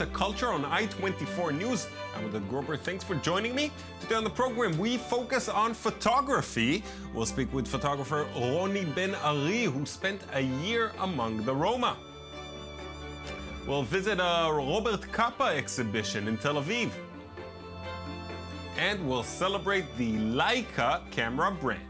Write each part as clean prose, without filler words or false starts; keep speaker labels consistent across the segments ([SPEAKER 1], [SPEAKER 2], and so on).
[SPEAKER 1] the culture on I-24 News. I'm with Robert. Thanks for joining me. Today on the program, we focus on photography. We'll speak with photographer Roni Ben Ari, who spent a year among the Roma. We'll visit a Robert Capa exhibition in Tel-Aviv. And we'll celebrate the Leica camera brand.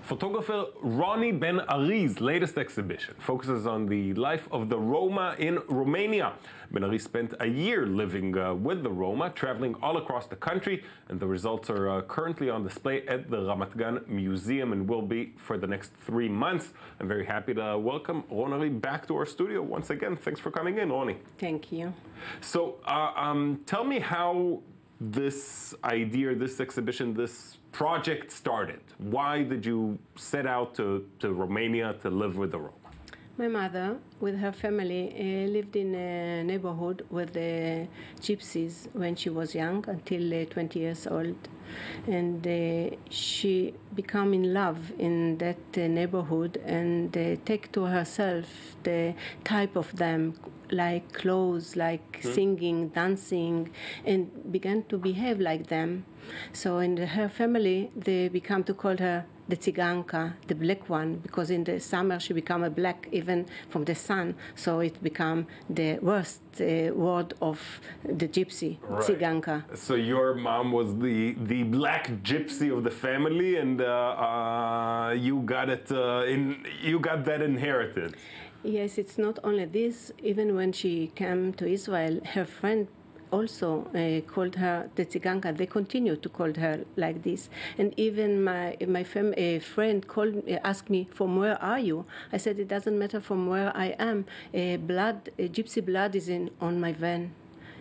[SPEAKER 1] Photographer Roni Ben Ari's latest exhibition focuses on the life of the Roma in Romania. Ben Ari spent a year living with the Roma, traveling all across the country, and the results are currently on display at the Ramat Gan Museum and will be for the next 3 months. I'm very happy to welcome Roni back to our studio once again. Thanks for coming in, Roni.
[SPEAKER 2] Thank you.
[SPEAKER 1] So tell me how this idea, this exhibition, this project started. Why did you set out to Romania to live with the Roma?
[SPEAKER 2] My mother, with her family, lived in a neighborhood with the gypsies when she was young, until 20 years old. And she became in love in that neighborhood and take to herself the type of them, like clothes, like singing, dancing, and began to behave like them. So in her family, they become to call her the Tsiganka, the black one, because in the summer she became a black even from the sun. So it became the worst word of the gypsy, right. Tsiganka.
[SPEAKER 1] So your mom was the black gypsy of the family, and you got it. You got that inherited.
[SPEAKER 2] Yes, it's not only this. Even when she came to Israel, her friend also called her the Tsiganka. They continue to call her like this. And even my friend asked me, "From where are you?" I said, "It doesn't matter from where I am. Gypsy blood is on my vein,"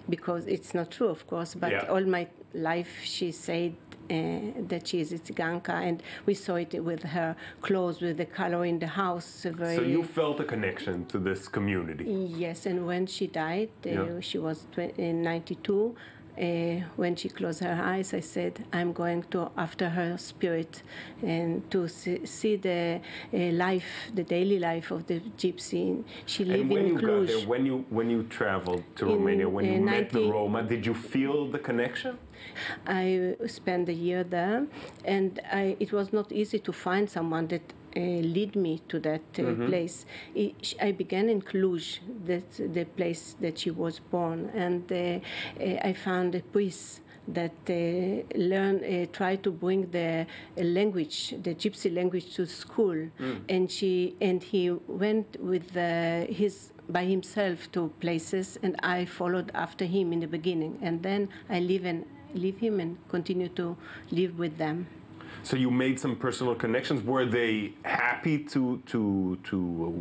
[SPEAKER 2] because it's not true, of course. But all my life, she said that she is a Tsiganka, and we saw it with her clothes, with the color in the house.
[SPEAKER 1] So you felt a connection to this community?
[SPEAKER 2] Yes, and when she died, she was 92. When she closed her eyes, I said, I'm going to after her spirit and to see the life, the daily life of the gypsy. She lived in Cluj.
[SPEAKER 1] Got there, when you traveled to Romania, when you met the Roma, did you feel the connection?
[SPEAKER 2] I spent a year there, and it was not easy to find someone that lead me to that place. I began in Cluj, that's the place that she was born, and I found a priest that tried to bring the language, the gypsy language, to school, and he went with by himself to places, and I followed after him in the beginning, and then I leave him and continue to live with them.
[SPEAKER 1] So you made some personal connections. Were they happy to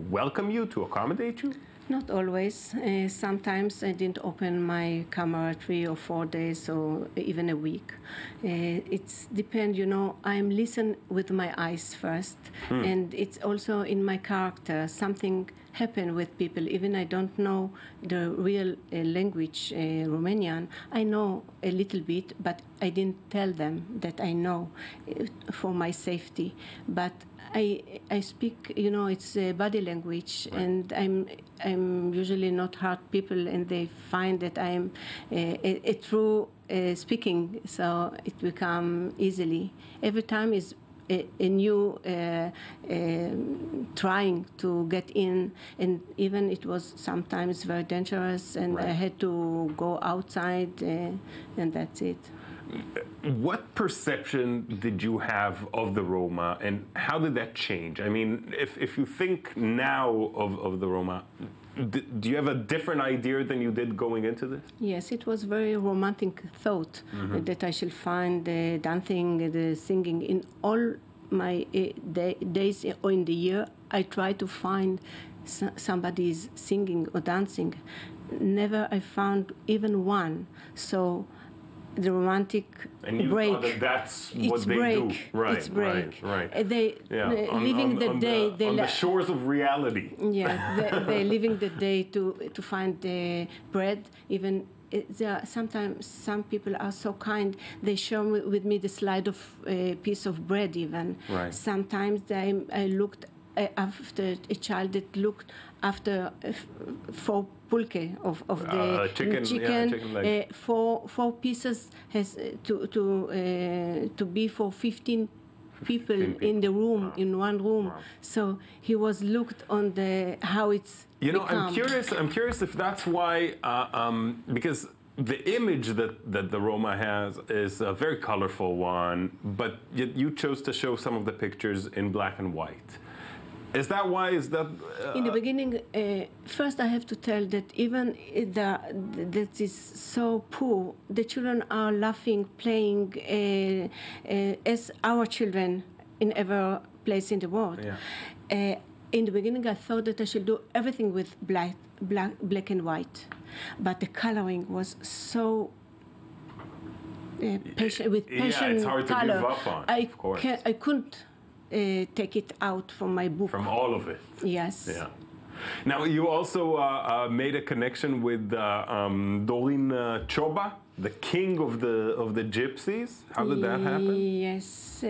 [SPEAKER 1] welcome you, to accommodate you?
[SPEAKER 2] Not always. Sometimes I didn't open my camera 3 or 4 days or even a week. It depends, I'm listen with my eyes first, and it's also in my character. Something happened with people, even I don't know the real language, Romanian. I know a little bit, but I didn't tell them that I know for my safety. But I speak, it's body language, right. And I'm usually not hard people, and they find that I'm a true speaking, so it become easily. Every time is a new trying to get in, and even it was sometimes very dangerous, and right. I had to go outside, and that's it.
[SPEAKER 1] What perception did you have of the Roma, and how did that change? I mean, if you think now of the Roma, do you have a different idea than you did going into this?
[SPEAKER 2] Yes, it was very romantic thought that I shall find the dancing, the singing in all my days in the year. I try to find somebody's singing or dancing. Never I found even one. So the romantic
[SPEAKER 1] and you
[SPEAKER 2] break.
[SPEAKER 1] Thought that that's what they do, right?
[SPEAKER 2] It's break.
[SPEAKER 1] Right.
[SPEAKER 2] They living the day.
[SPEAKER 1] On the shores of reality.
[SPEAKER 2] Yeah, they living the day to find the bread. Even there are sometimes some people are so kind. They share with me the slide of a piece of bread. Even
[SPEAKER 1] right.
[SPEAKER 2] Sometimes I looked after a child that looked after 4 pulke of the chicken
[SPEAKER 1] leg.
[SPEAKER 2] 4 pieces has to be for 15 people in the room, in one room. So he was looked on how it's
[SPEAKER 1] become. I'm curious if that's why, because the image that the Roma has is a very colorful one, but you chose to show some of the pictures in black and white. Is that why?
[SPEAKER 2] In the beginning, first I have to tell that even that is so poor, the children are laughing, playing as our children in every place in the world.
[SPEAKER 1] Yeah.
[SPEAKER 2] In the beginning, I thought that I should do everything with black and white, but the coloring was so passion
[SPEAKER 1] it's hard to
[SPEAKER 2] color.
[SPEAKER 1] give up on. Of course.
[SPEAKER 2] I couldn't take it out from my book.
[SPEAKER 1] From all of it.
[SPEAKER 2] Yes.
[SPEAKER 1] Yeah. Now you also made a connection with Dorin Choba, the king of the gypsies. How did that happen?
[SPEAKER 2] Yes,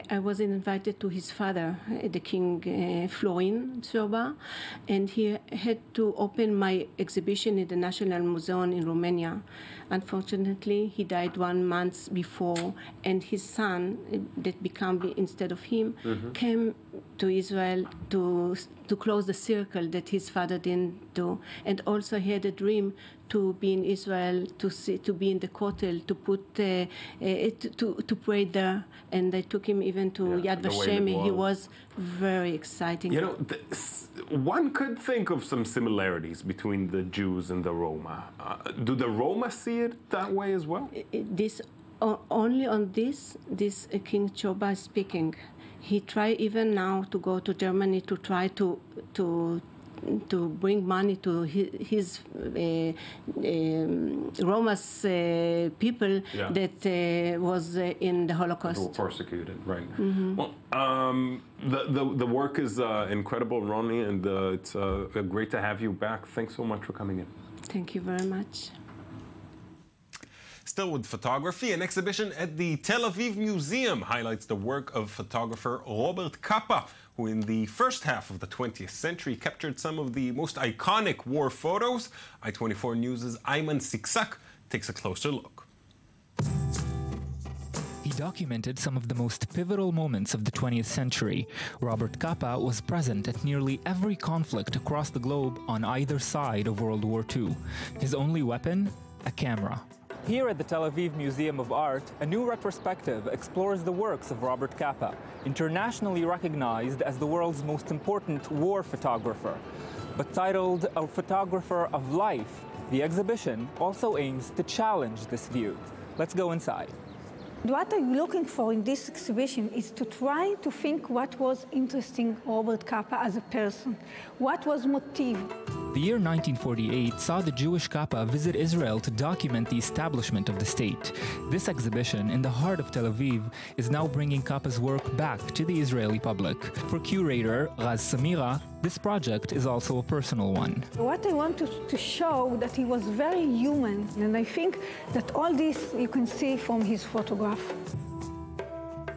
[SPEAKER 2] I was invited to his father, the king Florin Choba, and he had to open my exhibition in the National Museum in Romania. Unfortunately, he died 1 month before, and his son, that became instead of him, came to Israel to close the circle that his father didn't do, and also he had a dream to be in Israel, to be in the Kotel, to put to pray there, and they took him even to Yad Vashem. He was very exciting.
[SPEAKER 1] You know, one could think of some similarities between the Jews and the Roma. Do the Roma see it that way as well?
[SPEAKER 2] Only on this King Choba is speaking. He tried even now to go to Germany to try to bring money to his Roma's people that was in the Holocaust.
[SPEAKER 1] Who were persecuted, right? Well, the work is incredible, Roni, and it's great to have you back. Thanks so much for coming in.
[SPEAKER 2] Thank you very much.
[SPEAKER 1] Still with photography, an exhibition at the Tel-Aviv Museum highlights the work of photographer Robert Capa, who in the first half of the 20th century captured some of the most iconic war photos. I-24 News' Ayman Siksak takes a closer look.
[SPEAKER 3] He documented some of the most pivotal moments of the 20th century. Robert Capa was present at nearly every conflict across the globe on either side of World War II. His only weapon? A camera. Here at the Tel Aviv Museum of Art, a new retrospective explores the works of Robert Capa, internationally recognized as the world's most important war photographer. But titled A Photographer of Life, the exhibition also aims to challenge this view. Let's go inside.
[SPEAKER 4] What I'm looking for in this exhibition is to try to think what was interesting Robert Capa as a person. What was motive?
[SPEAKER 3] The year 1948 saw the Jewish Capa visit Israel to document the establishment of the state. This exhibition in the heart of Tel Aviv is now bringing Capa's work back to the Israeli public. For curator Raz Samira, this project is also a personal one.
[SPEAKER 4] What I want to show that he was very human, and I think that all this you can see from his photograph.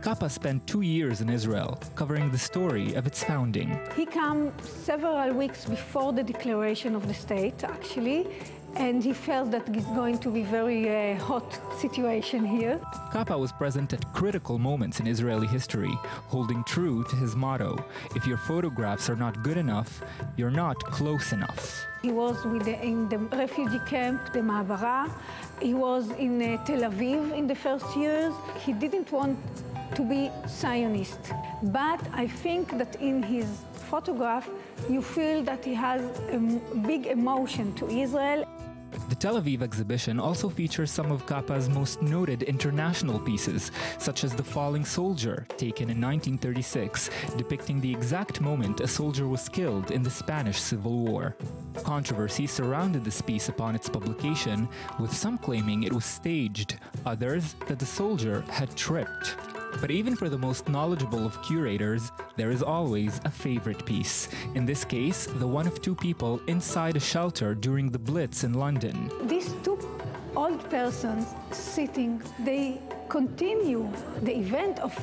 [SPEAKER 3] Capa spent 2 years in Israel, covering the story of its founding.
[SPEAKER 4] He came several weeks before the declaration of the state, actually, and he felt that it's going to be a very hot situation here.
[SPEAKER 3] Capa was present at critical moments in Israeli history, holding true to his motto, if your photographs are not good enough, you're not close enough.
[SPEAKER 4] He was in the refugee camp, the Ma'abara. He was in Tel Aviv in the first years. He didn't want to be Zionist. But I think that in his photograph, you feel that he has a big emotion to Israel.
[SPEAKER 3] The Tel Aviv exhibition also features some of Capa's most noted international pieces, such as The Falling Soldier, taken in 1936, depicting the exact moment a soldier was killed in the Spanish Civil War. Controversy surrounded this piece upon its publication, with some claiming it was staged, others that the soldier had tripped. But even for the most knowledgeable of curators, there is always a favorite piece. In this case, the one of 2 people inside a shelter during the Blitz in London.
[SPEAKER 4] These 2 old persons sitting, they continue the event of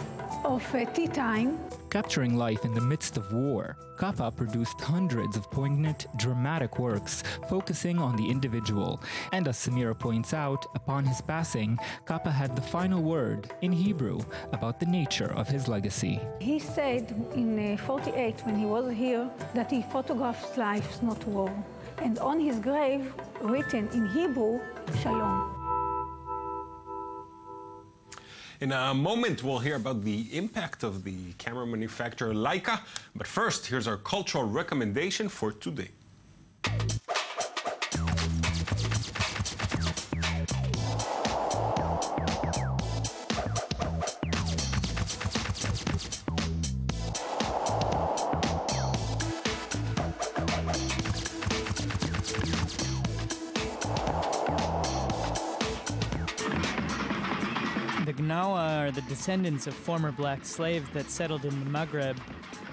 [SPEAKER 4] of tea time.
[SPEAKER 3] Capturing life in the midst of war, Capa produced hundreds of poignant, dramatic works focusing on the individual. And as Samira points out, upon his passing, Capa had the final word in Hebrew about the nature of his legacy.
[SPEAKER 4] He said in 48, when he was here, that he photographs lives, not war. And on his grave, written in Hebrew, Shalom.
[SPEAKER 1] In a moment, we'll hear about the impact of the camera manufacturer Leica. But first, here's our cultural recommendation for today.
[SPEAKER 5] The Gnawa are the descendants of former black slaves that settled in the Maghreb.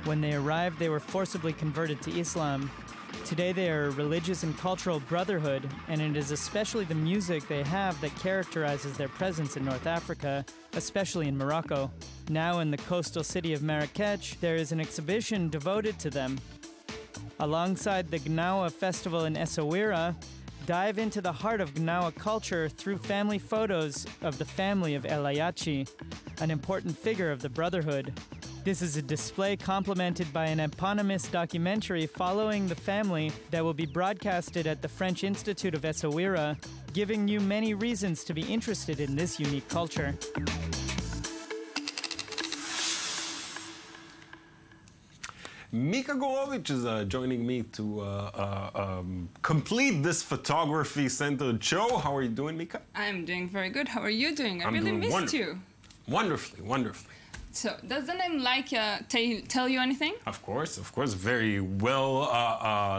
[SPEAKER 5] When they arrived, they were forcibly converted to Islam. Today they are a religious and cultural brotherhood, and it is especially the music they have that characterizes their presence in North Africa, especially in Morocco. Now in the coastal city of Marrakech, there is an exhibition devoted to them. Alongside the Gnawa festival in Essaouira, dive into the heart of Gnawa culture through family photos of the family of El Ayachi, an important figure of the Brotherhood. This is a display complemented by an eponymous documentary following the family that will be broadcasted at the French Institute of Essaouira, giving you many reasons to be interested in this unique culture.
[SPEAKER 1] Mika Gorovich is joining me to complete this photography-centered show. How are you doing, Mika?
[SPEAKER 6] I'm doing very good. How are you doing? I really
[SPEAKER 1] doing
[SPEAKER 6] missed you.
[SPEAKER 1] Wonderfully, wonderfully.
[SPEAKER 6] So, does the name Leica tell you anything?
[SPEAKER 1] Of course. Very well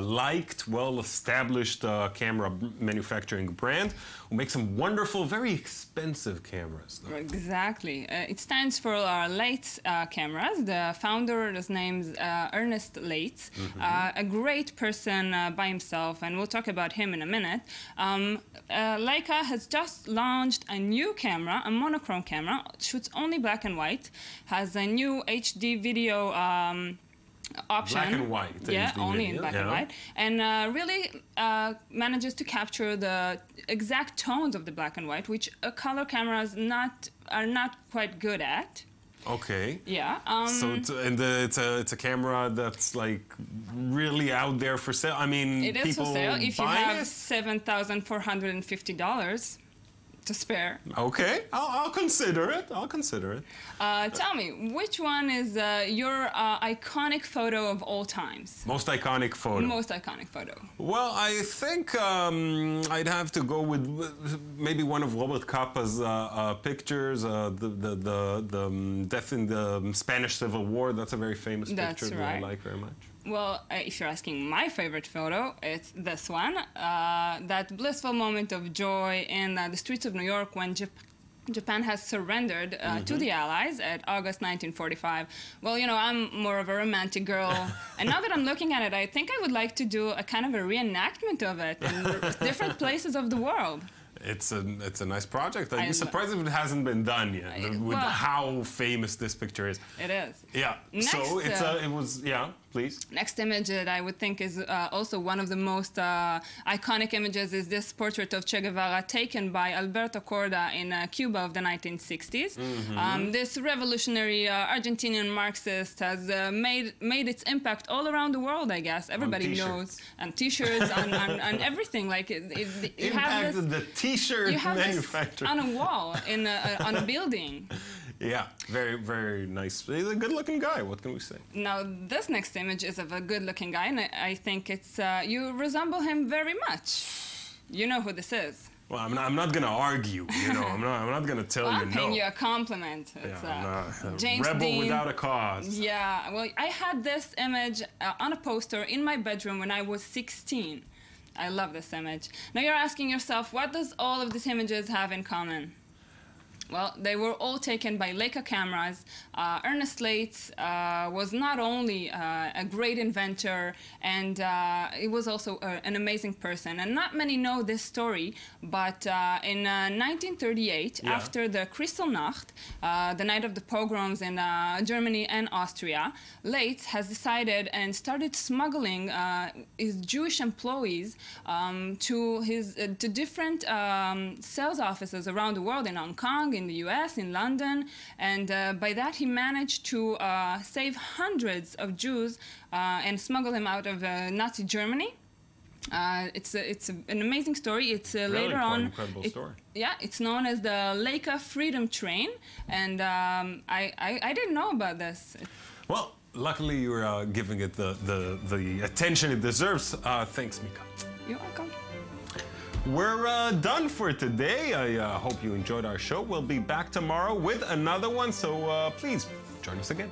[SPEAKER 1] liked, well-established camera manufacturing brand who makes some wonderful, very expensive cameras.
[SPEAKER 6] Exactly. It stands for Leitz cameras. The founder is named Ernest Leitz, a great person by himself, and we'll talk about him in a minute. Leica has just launched a new camera, a monochrome camera, shoots only black and white, has a new HD video option.
[SPEAKER 1] Black and white.
[SPEAKER 6] Yeah,
[SPEAKER 1] HD
[SPEAKER 6] only
[SPEAKER 1] video.
[SPEAKER 6] in black and white. And really manages to capture the exact tones of the black and white, which color cameras are not quite good at.
[SPEAKER 1] Okay.
[SPEAKER 6] Yeah.
[SPEAKER 1] So it's a camera that's like really out there for sale. I mean,
[SPEAKER 6] it is
[SPEAKER 1] people
[SPEAKER 6] for sale if you
[SPEAKER 1] buy
[SPEAKER 6] have
[SPEAKER 1] it?
[SPEAKER 6] $7,450 to spare.
[SPEAKER 1] Okay, I'll consider it. I'll consider it.
[SPEAKER 6] Tell me, which one is your iconic photo of all times?
[SPEAKER 1] Most iconic photo.
[SPEAKER 6] Most iconic photo.
[SPEAKER 1] Well, I think I'd have to go with maybe one of Robert Capa's pictures, the death in the Spanish Civil War. That's a very famous picture that I like very much.
[SPEAKER 6] Well, if you're asking my favorite photo, it's this one. That blissful moment of joy in the streets of New York when Japan has surrendered to the Allies at August 1945. Well, you know, I'm more of a romantic girl. And now that I'm looking at it, I think I would like to do a kind of a reenactment of it in different places of the world.
[SPEAKER 1] It's a nice project. I'd be surprised if it hasn't been done yet, with how famous this picture is.
[SPEAKER 6] It is.
[SPEAKER 1] Yeah.
[SPEAKER 6] Next,
[SPEAKER 1] so please.
[SPEAKER 6] Next image that I would think is also one of the most iconic images is this portrait of Che Guevara taken by Alberto Korda in Cuba of the 1960s. This revolutionary Argentinian Marxist has made its impact all around the world, I guess. Everybody knows. And T-shirts, and everything. Like you have this,
[SPEAKER 1] the T-shirt manufacturer
[SPEAKER 6] on a wall in on a building.
[SPEAKER 1] Yeah, very, very nice. He's a good-looking guy. What can we say? Now,
[SPEAKER 6] this next image is of a good-looking guy, and I think it's you resemble him very much. You know who this is.
[SPEAKER 1] Well, I'm not going to argue. You know, I'm not going to tell you no.
[SPEAKER 6] I'm paying you a compliment.
[SPEAKER 1] It's a
[SPEAKER 6] James
[SPEAKER 1] rebel
[SPEAKER 6] Dean.
[SPEAKER 1] Without a cause.
[SPEAKER 6] Yeah. Well, I had this image on a poster in my bedroom when I was 16. I love this image. Now you're asking yourself, what does all of these images have in common? Well, they were all taken by Leica cameras. Ernest Leitz was not only a great inventor, and he was also an amazing person. And not many know this story, but in 1938, after the Kristallnacht, the night of the pogroms in Germany and Austria, Leitz has decided and started smuggling his Jewish employees to different sales offices around the world, in Hong Kong, in the US, in London, and by that he managed to save hundreds of Jews and smuggle them out of Nazi Germany. It's an amazing story. It's
[SPEAKER 1] really
[SPEAKER 6] later on.
[SPEAKER 1] Incredible story.
[SPEAKER 6] Yeah, it's known as the Leica Freedom Train, and I didn't know about this.
[SPEAKER 1] Well, luckily you're giving it the attention it deserves. Thanks, Mika.
[SPEAKER 6] You're welcome.
[SPEAKER 1] We're done for today. I hope you enjoyed our show. We'll be back tomorrow with another one, so please join us again.